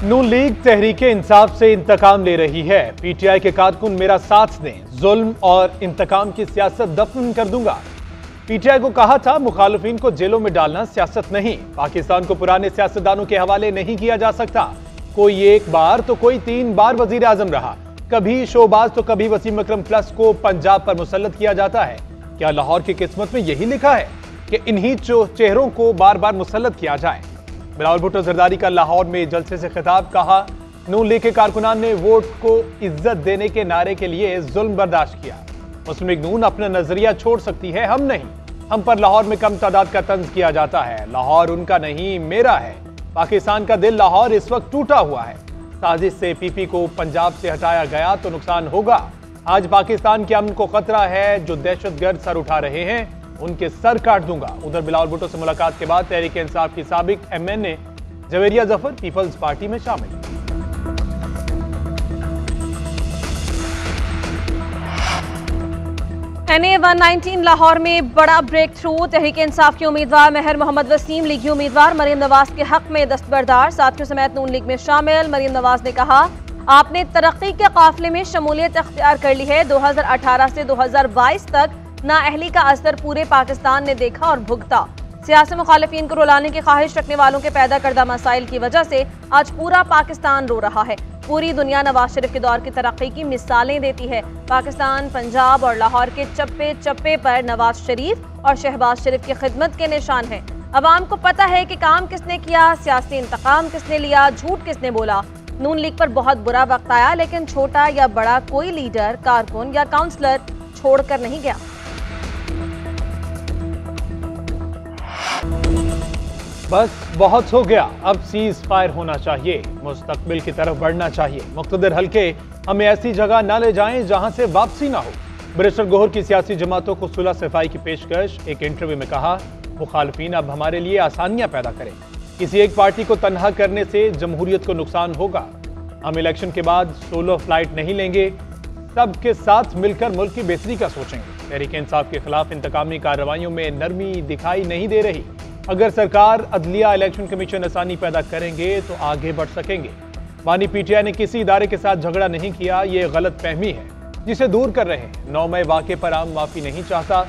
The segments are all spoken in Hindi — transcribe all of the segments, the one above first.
नून लीग तहरीके इंसाफ से इंतकाम ले रही है। पीटीआई के कारकुन मेरा साथ दें, जुल्म और इंतकाम की सियासत दफन कर दूंगा। पीटीआई को कहा था मुखालिफिन को जेलों में डालना सियासत नहीं, पाकिस्तान को पुराने सियासतदानों के हवाले नहीं किया जा सकता। कोई एक बार तो कोई 3 बार वजीर आजम रहा, कभी शोबाज तो कभी वसीम अकरम प्लस को पंजाब पर मुसल्लत किया जाता है। क्या लाहौर की किस्मत में यही लिखा है कि इन्हीं चेहरों को बार बार मुसल्लत किया जाए? बिलावल भुट्टो जरदारी का लाहौर में जलसे से खिताब, कहा नून लीग के कारकुनान ने वोट को इज्जत देने के नारे के लिए जुल्म बर्दाश्त किया। मुस्लिम लीग नून अपना नजरिया छोड़ सकती है, हम नहीं। हम पर लाहौर में कम तादाद का तंज किया जाता है। लाहौर उनका नहीं मेरा है। पाकिस्तान का दिल लाहौर इस वक्त टूटा हुआ है। साजिश से पीपी को पंजाब से हटाया गया तो नुकसान होगा। आज पाकिस्तान के अमन को खतरा है। जो दहशतगर्द सर उठा रहे हैं उनके सर काट दूंगा। उधर बिलावल भुट्टो से मुलाकात के बाद तहरीके इंसाफ की साबिक MNA Javeria Zafar People's Party में शामिल। NA 119 लाहौर में बड़ा ब्रेक थ्रू। तहरीके इंसाफ के उम्मीदवार महर मोहम्मद वसीम, लीगी उम्मीदवार मरीम नवाज के हक में दस्तबरदार, साथियों समेत नून लीग में शामिल। मरीम नवाज ने कहा आपने तरक्की के काफिले में शमूलियत अख्तियार कर ली है। 2018 से 2022 तक नाअहली का असर पूरे पाकिस्तान ने देखा और भुगता। सियासी मुखालिफिन को रुलाने की ख्वाहिश रखने वालों के पैदा करदा मसाइल की वजह से आज पूरा पाकिस्तान रो रहा है। पूरी दुनिया नवाज शरीफ के दौर की तरक्की की मिसालें देती है। पाकिस्तान, पंजाब और लाहौर के चप्पे चप्पे पर नवाज शरीफ और शहबाज शरीफ की खिदमत के निशान हैं। अवाम को पता है कि काम किसने किया, सियासी इंतकाम किसने लिया, झूठ किसने बोला। नून लीग पर बहुत बुरा वक्त आया, लेकिन छोटा या बड़ा कोई लीडर, कारकुन या काउंसलर छोड़कर नहीं गया। बस बहुत हो गया, अब सीज फायर होना चाहिए, मुस्तकबिल की तरफ बढ़ना चाहिए। मुख्तदर हल्के हमें ऐसी जगह ना ले जाएं जहां से वापसी ना हो। बैरिस्टर गौहर की सियासी जमातों को सुलह सफाई की पेशकश। एक इंटरव्यू में कहा मुखालिफिन अब हमारे लिए आसानियां पैदा करें। किसी एक पार्टी को तनहा करने से जमहूरियत को नुकसान होगा। हम इलेक्शन के बाद सोलो फ्लाइट नहीं लेंगे, सबके साथ मिलकर मुल्क की बेहतरी का सोचेंगे। तहरीके इंसाफ के खिलाफ इंतकामी कार्रवाइयों में नरमी दिखाई नहीं दे रही। अगर सरकार, अदलिया, इलेक्शन कमीशन आसानी पैदा करेंगे तो आगे बढ़ सकेंगे। बानी पीटीआई ने किसी इदारे के साथ झगड़ा नहीं किया, ये गलत फहमी है जिसे दूर कर रहे हैं। 9 मई वाक़े पर आम माफी नहीं चाहता,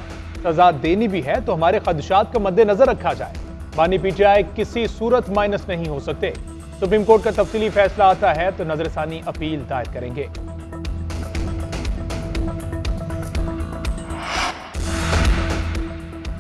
सजा देनी भी है तो हमारे खदशात को मद्देनजर रखा जाए। बानी पीटीआई किसी सूरत माइनस नहीं हो सकते। सुप्रीम कोर्ट का तफसीली फैसला आता है तो नजरसानी अपील दायर करेंगे।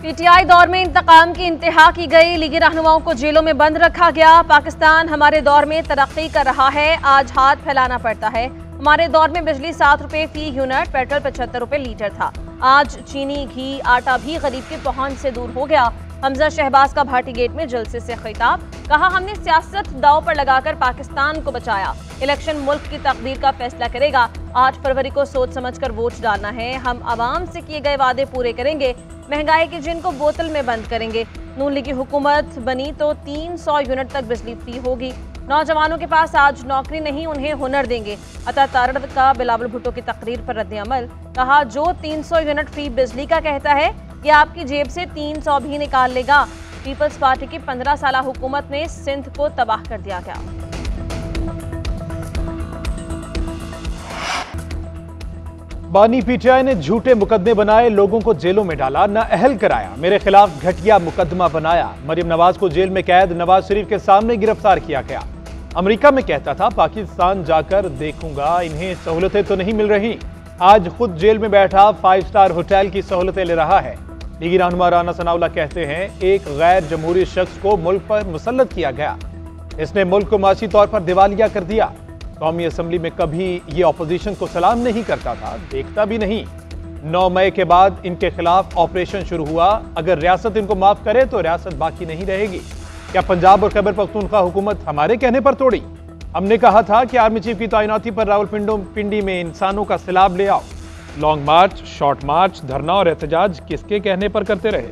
पीटीआई दौर में इंतकाम की इंतहा की गई, लीगी रहनुमाओं को जेलों में बंद रखा गया। पाकिस्तान हमारे दौर में तरक्की कर रहा है, आज हाथ फैलाना पड़ता है। हमारे दौर में बिजली 7 रुपए फी यूनिट, पेट्रोल 75 रुपए लीटर था। आज चीनी, घी, आटा भी गरीब की पहुंच से दूर हो गया। हमजा शहबाज का भाटी गेट में जलसे से खिताब, कहा हमने सियासत दांव पर लगाकर पाकिस्तान को बचाया। इलेक्शन मुल्क की तकदीर का फैसला करेगा। 8 फरवरी को सोच समझकर वोट डालना है। हम आवाम से किए गए वादे पूरे करेंगे। महंगाई की जिन को बोतल में बंद करेंगे। नून लीग की हुकूमत बनी तो 300 यूनिट तक बिजली फ्री होगी। नौजवानों के पास आज नौकरी नहीं, उन्हें हुनर देंगे। अता तारड़ का बिलावल भुट्टो की तकरीर पर रद्द अमल, कहा जो 300 यूनिट फ्री बिजली का कहता है ये आपकी जेब से 300 भी निकाल लेगा। पीपल्स पार्टी की 15 साल हुकूमत में सिंध को तबाह कर दिया गया। बानी पीटीआई ने झूठे मुकदमे बनाए, लोगों को जेलों में डाला, नाअहल कराया, मेरे खिलाफ घटिया मुकदमा बनाया। मरीम नवाज को जेल में कैद नवाज शरीफ के सामने गिरफ्तार किया गया। अमेरिका में कहता था पाकिस्तान जाकर देखूंगा, इन्हें सहूलतें तो नहीं मिल रही। आज खुद जेल में बैठा 5 स्टार होटल की सहूलतें ले रहा है। लीगी रहनुमा राना सनाउल्लाह कहते हैं एक गैर जमहूरी शख्स को मुल्क पर मुसल्लत किया गया, इसने मुल्क को माशी तौर पर दिवालिया कर दिया। कौमी असम्बली में कभी ये अपोजिशन को सलाम नहीं करता था, देखता भी नहीं। 9 मई के बाद इनके खिलाफ ऑपरेशन शुरू हुआ। अगर रियासत इनको माफ करे तो रियासत बाकी नहीं रहेगी। क्या पंजाब और खैबर पख्तूनख्वा हुकूमत हमारे कहने पर तोड़ी? हमने कहा था कि आर्मी चीफ की तैनाती पर रावलपिंडी में इंसानों का सैलाब ले आओ। लॉन्ग मार्च, शॉर्ट मार्च, धरना और एहतजाज किसके कहने पर करते रहे?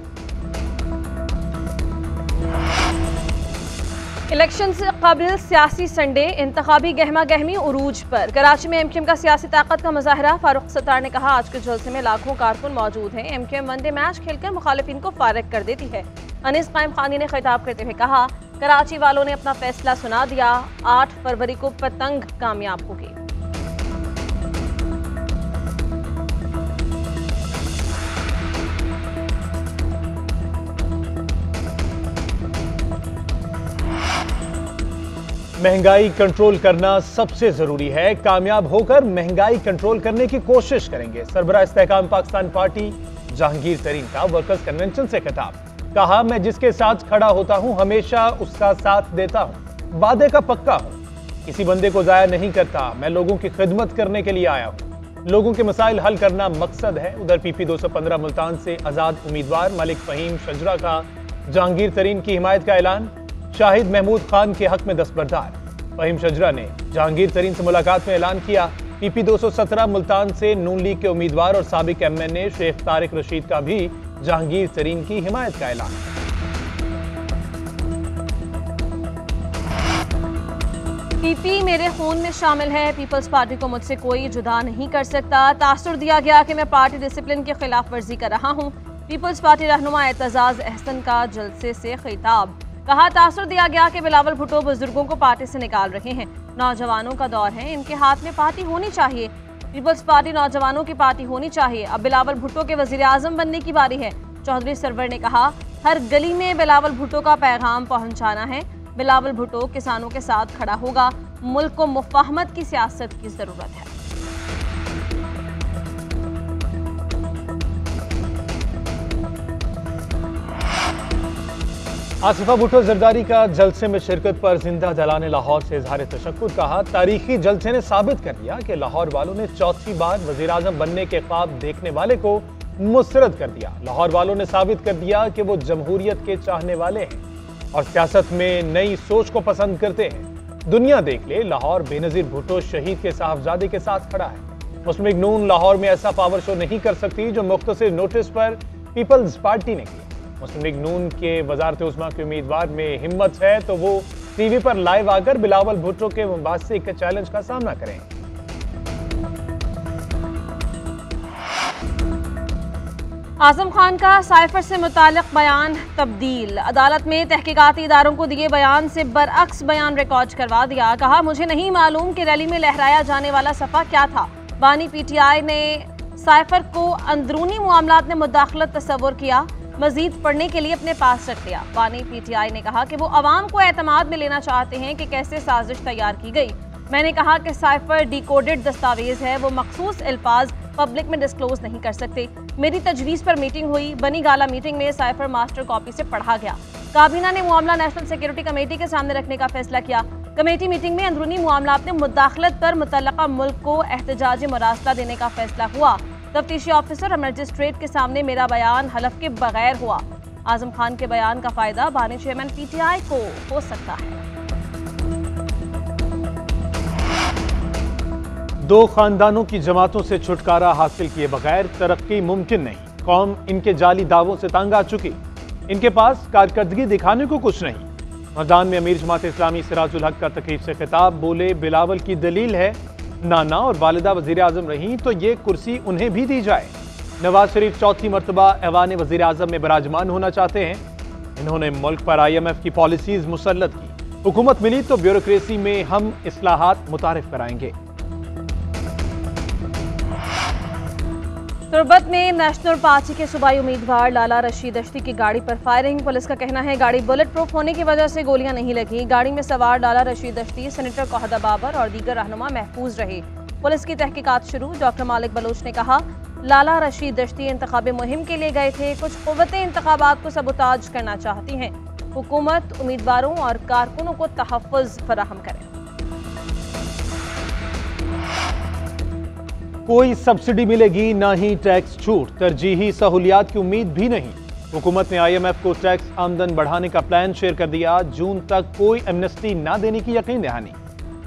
इलेक्शन से कबल सियासी संडे, इंतखाबी गहमा गहमी उरूज पर। कराची में एमक्यूएम का सियासी ताकत का मुजाहरा। फारूक सत्तार ने कहा आज के जलसे में लाखों कारकुन मौजूद हैं। एमक्यूएम वनडे मैच खेलकर मुखालिफिन को फारिग कर देती है। अनीस कायम खानी ने खिताब करते हुए कहा कराची वालों ने अपना फैसला सुना दिया। 8 फरवरी को पतंग कामयाब होगी। महंगाई कंट्रोल करना सबसे जरूरी है। कामयाब होकर महंगाई कंट्रोल करने की कोशिश करेंगे। सरबराह इस्तेहकाम पाकिस्तान पार्टी जहांगीर तरीन का वर्कर्स कन्वेंशन से खिताब। कहा, मैं जिसके साथ खड़ा होता हूं हमेशा उसका साथ देता हूं, वादे का पक्का हूं, किसी बंदे को जाया नहीं करता। मैं लोगों की खिदमत करने के लिए आया हूं, लोगों के मसाइल हल करना मकसद है। उधर PP 215 मुल्तान से आजाद उम्मीदवार मलिक फहीम शजरा का जहांगीर तरीन की हिमायत का ऐलान। शाहिद महमूद खान के हक में दस्तबरदार। फहीम शजरा ने जहांगीर तरीन से मुलाकात में ऐलान किया। PP 217 मुल्तान से नून लीग के उम्मीदवार और साबिक MNA शेख तारिक रशीद का भी जहांगीर तरीन की हिमायत का ऐलान। PP मेरे खून में शामिल है। पीपल्स पार्टी को मुझसे कोई जुदा नहीं कर सकता। तासुर दिया गया कि मैं पार्टी डिसिप्लिन की खिलाफ वर्जी कर रहा हूँ। पीपल्स पार्टी रहनुमा एतजाज अहसन का जलसे से खिताब। कहा, तासुर दिया गया कि बिलावल भुट्टो बुजुर्गों को पार्टी से निकाल रहे हैं। नौजवानों का दौर है, इनके हाथ में पार्टी होनी चाहिए। पीपल्स पार्टी नौजवानों की पार्टी होनी चाहिए। अब बिलावल भुट्टो के वजीर आजम बनने की बारी है। चौधरी सरवर ने कहा, हर गली में बिलावल भुट्टो का पैगाम पहुंचाना है। बिलावल भुट्टो किसानों के साथ खड़ा होगा। मुल्क को मुफाहमत की सियासत की जरूरत है। आसिफा भुट्टो जरदारी का जलसे में शिरकत पर जिंदा जलाने लाहौर से इजहार तशक्कुर। कहा, तारीखी जलसे ने साबित कर दिया कि लाहौर वालों ने चौथी बार वजीर आजम बनने के ख्वाब देखने वाले को मुस्तरद कर दिया। लाहौर वालों ने साबित कर दिया कि वो जमहूरियत के चाहने वाले हैं और सियासत में नई सोच को पसंद करते हैं। दुनिया देख ले, लाहौर बेनजीर भुट्टो शहीद के साहबजादे के साथ खड़ा है। मुस्लिम लीग नून लाहौर में ऐसा पावर शो नहीं कर सकती जो मुख्तसर नोटिस पर पीपल्स पार्टी ने किया। मुस्लिम लीग नून के वजारत उस्मा के उम्मीदवार में हिम्मत है तो वो टीवी पर लाइव आकर बिलावल भुट्टो के मुबासिक के चैलेंज का सामना करें। आजम खान का साइफर से मुतालिक बयान तब्दील। अदालत में तहकीकाती इदारों को दिए बयान से बरअक्स बयान रिकॉर्ड करवा दिया। कहा, मुझे नहीं मालूम कि रैली में लहराया जाने वाला सफ़ा क्या था। बानी PTI ने साइफर को अंदरूनी मामलात में मुदाखलत तस्वुर किया, मजीद पढ़ने के लिए अपने पास रख लिया। बानी PTI ने कहा कि वो अवाम को एतमाद में लेना चाहते हैं कि कैसे साजिश तैयार की गई। मैंने कहा कि साइफर डिकोडेड दस्तावेज है, वो मखसूस अल्फाज पब्लिक में डिस्क्लोज नहीं कर सकते। मेरी तजवीज़ पर मीटिंग हुई। बनी गाला मीटिंग में साइफर मास्टर कॉपी से पढ़ा गया। काबीना ने मामला नेशनल सिक्योरिटी कमेटी के सामने रखने का फैसला किया। कमेटी मीटिंग में अंदरूनी मामलात में मुदाखलत पर मुतल्लका मुल्क को एहतजाजी मरासला देने का फैसला हुआ। तफ्तीशी ऑफिसर और मजिस्ट्रेट के सामने मेरा बयान हलफ के बगैर हुआ। आजम खान के बयान का फायदा बानी चेयरमैन PTI को हो सकता है। दो खानदानों की जमातों से छुटकारा हासिल किए बगैर तरक्की मुमकिन नहीं। कौम इनके जाली दावों से तंग आ चुकी। इनके पास कारकर्दगी दिखाने को कुछ नहीं। मैदान में अमीर जमात इस्लामी सिराजुल हक का तकरीब से खिताब। बोले, बिलावल की दलील है नाना और वालिदा वजीर आजम रही तो ये कुर्सी उन्हें भी दी जाए। नवाज शरीफ चौथी मरतबा ऐवान वजीर आजम में बराजमान होना चाहते हैं। इन्होंने मुल्क पर IMF की पॉलिसीज मुसल्लत की। हुकूमत मिली तो ब्यूरोक्रेसी में हम इस्लाहात मुतारिफ कराएंगे। तुरबत में नेशनल पार्टी के सूबाई उम्मीदवार लाला रशीद अश्ती की गाड़ी पर फायरिंग। पुलिस का कहना है गाड़ी बुलेट प्रूफ होने की वजह से गोलियां नहीं लगी। गाड़ी में सवार लाला रशीद अश्ती, सेनेटर कोहदा बाबर और दीगर रहनुमा महफूज रहे। पुलिस की तहकीकात शुरू। डॉक्टर मालिक बलोच ने कहा, लाला रशीद अश्ती इंतखाबी मुहिम के लिए गए थे। कुछ कुव्वतें इंतखाबात को सबूताज करना चाहती हैं। हुकूमत उम्मीदवारों और कारकुनों को तहफ़्फ़ुज़ फराहम करे। कोई सब्सिडी मिलेगी ना ही टैक्स छूट। तरजीही सहूलियात की उम्मीद भी नहीं। हुकूमत ने IMF को टैक्स आमदन बढ़ाने का प्लान शेयर कर दिया। जून तक कोई एमनेस्टी ना देने की यकीन दहानी।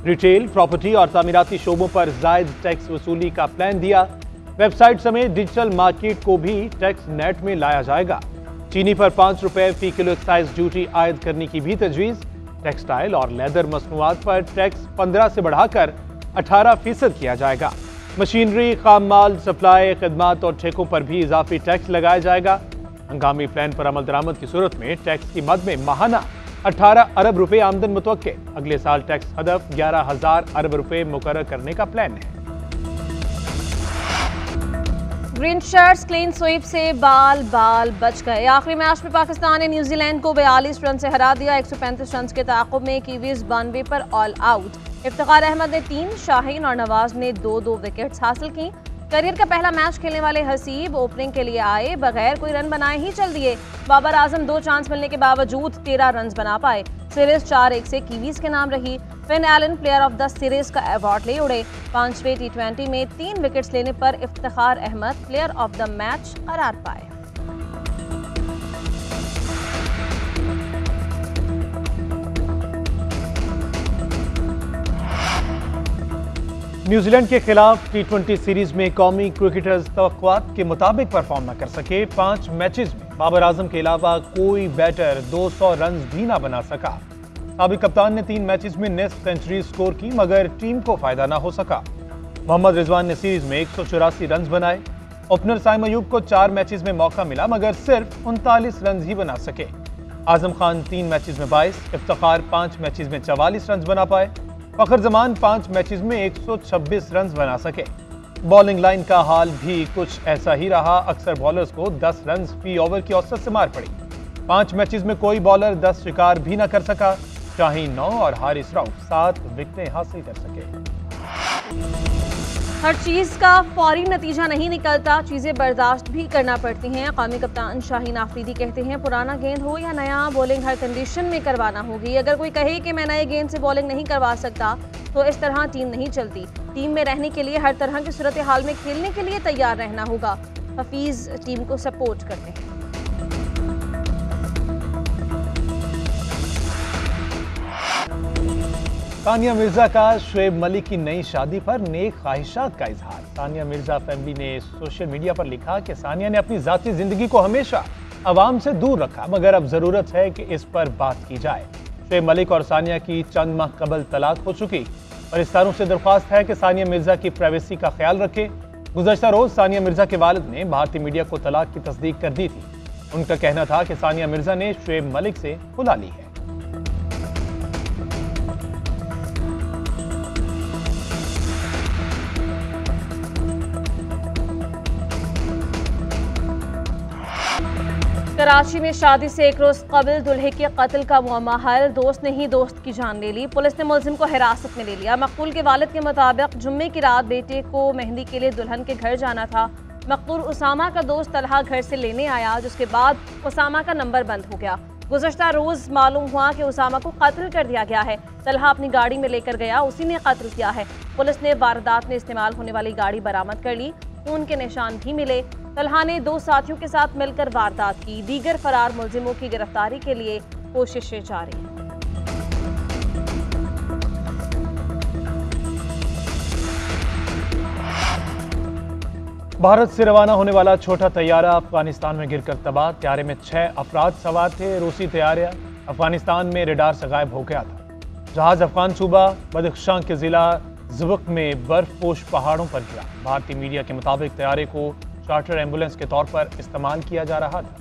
रिटेल, प्रॉपर्टी और तामीराती शोबों पर जायद टैक्स वसूली का प्लान दिया। वेबसाइट समेत डिजिटल मार्केट को भी टैक्स नेट में लाया जाएगा। चीनी पर 5 रुपए फी किलो एक्साइज ड्यूटी आयद करने की भी तजवीज़। टेक्सटाइल और लेदर मसनूआत पर टैक्स 15 से बढ़ाकर 18% किया जाएगा। मशीनरी, खाम माल, सप्लाई, खिदमात और ठेकों पर भी इजाफी टैक्स लगाया जाएगा। हंगामी प्लान पर अमल दरामद की सूरत में टैक्स की मद में माहाना 18 अरब रुपए आमदन मुतवक्के। अगले साल टैक्स हदफ 11,000 अरब रुपए मुकर्रर करने का प्लान है। ग्रीन शर्ट्स क्लीन स्वीप से बाल बाल बच गए। आखिरी मैच में पाकिस्तान ने न्यूजीलैंड को 42 रन से हरा दिया। 135 रन के ताक़ुब में कीवीज 92 पर ऑल आउट। इफ्तिखार अहमद ने 3, शाहीन और नवाज ने 2-2 विकेट्स हासिल की। करियर का पहला मैच खेलने वाले हसीब ओपनिंग के लिए आए, बगैर कोई रन बनाए ही चल दिए। बाबर आजम 2 चांस मिलने के बावजूद 13 रन बना पाए। सीरीज 4-1 से कीवीज के नाम रही। Finn Allen player of the series का अवार्ड ले उड़े। 5वें T20 में 3 विकेट्स लेने पर Iftikhar Ahmed player of the match करार पाए। न्यूजीलैंड के खिलाफ T20 सीरीज में कौमी क्रिकेटर्स तवक्कुआत के मुताबिक परफॉर्म न कर सके। 5 मैचेस में बाबर आजम के अलावा कोई बैटर 200 रन भी ना बना सका। साबिक कप्तान ने 3 मैचेस में निस्फ सेंचुरी स्कोर की, मगर टीम को फायदा ना हो सका। मोहम्मद रिजवान ने सीरीज में 184 रन बनाए। ओपनर साइम अयूब को 4 मैचेस में मौका मिला, मगर सिर्फ 39 रन ही बना सके। आजम खान 3 मैचेस में 22, इफ्तिखार 5 मैचेस में 44 रन बना पाए। फखर जमान 5 मैचेस में 126 रन बना सके। बॉलिंग लाइन का हाल भी कुछ ऐसा ही रहा। अक्सर बॉलर्स को 10 रन फी ओवर की औसत से मार पड़ी। 5 मैचेस में कोई बॉलर 10 शिकार भी न कर सका। शाहीन 9 और हारिस राउफ 7 विकेटें हासिल कर सके। हर चीज का फौरी नतीजा नहीं निकलता, चीजें बर्दाश्त भी करना पड़ती हैं। कौमी कप्तान शाहीन आफरीदी कहते हैं, पुराना गेंद हो या नया, बॉलिंग हर कंडीशन में करवाना होगी। अगर कोई कहे कि मैं नए गेंद से बॉलिंग नहीं करवा सकता, तो इस तरह टीम नहीं चलती। टीम में रहने के लिए हर तरह की सूरत हाल में खेलने के लिए तैयार रहना होगा। हफीज टीम को सपोर्ट करते हैं। सानिया मिर्जा का शुएब मलिक की नई शादी पर नेक ख्वाहिशात का इजहार। सानिया मिर्जा फैमिली ने सोशल मीडिया पर लिखा कि सानिया ने अपनी जाती जिंदगी को हमेशा अवाम से दूर रखा, मगर अब जरूरत है कि इस पर बात की जाए। शुएब मलिक और सानिया की चंद माह कबल तलाक हो चुकी। परिस्तारों से दरख्वास्त है कि सानिया मिर्जा की प्राइवेसी का ख्याल रखें। गुज़श्ता रोज सानिया मिर्जा के वालिद ने भारतीय मीडिया को तलाक की तस्दीक कर दी थी। उनका कहना था कि सानिया मिर्जा ने शुएब मलिक से खुला ली है। कराची में शादी से 1 रोज कबल दुल्हे के कत्ल का मुअम्मा हल। दोस्त ने ही दोस्त की जान ले ली। पुलिस ने मुलजिम को हिरासत में ले लिया। मकतूल के वालिद के मुताबिक जुम्मे की रात बेटे को मेहंदी के लिए दुल्हन के घर जाना था। मकतूल उसामा का दोस्त तलहा घर से लेने आया, जिसके बाद उसामा का नंबर बंद हो गया। गुज़श्ता रोज मालूम हुआ कि उसामा को कत्ल कर दिया गया है। तलहा अपनी गाड़ी में लेकर गया, उसी ने कत्ल किया है। पुलिस ने वारदात में इस्तेमाल होने वाली गाड़ी बरामद कर ली। खून के निशान भी मिले। तलहा ने 2 साथियों के साथ मिलकर वारदात की। दीगर फरार मुलजिमों की गिरफ्तारी के लिए कोशिशें जारी हैं। भारत से रवाना होने वाला छोटा तैयारा अफगानिस्तान में गिरकर तबाह। तैयारे में 6 अफराद सवार थे। रूसी तैयारा अफगानिस्तान में रेडार से गायब हो गया था। जहाज अफगान सूबा बदख्शां के जिला ज़ुबक में बर्फपोश पहाड़ों पर गिरा। भारतीय मीडिया के मुताबिक तैयारे को चार्टर एम्बुलेंस के तौर पर इस्तेमाल किया जा रहा था।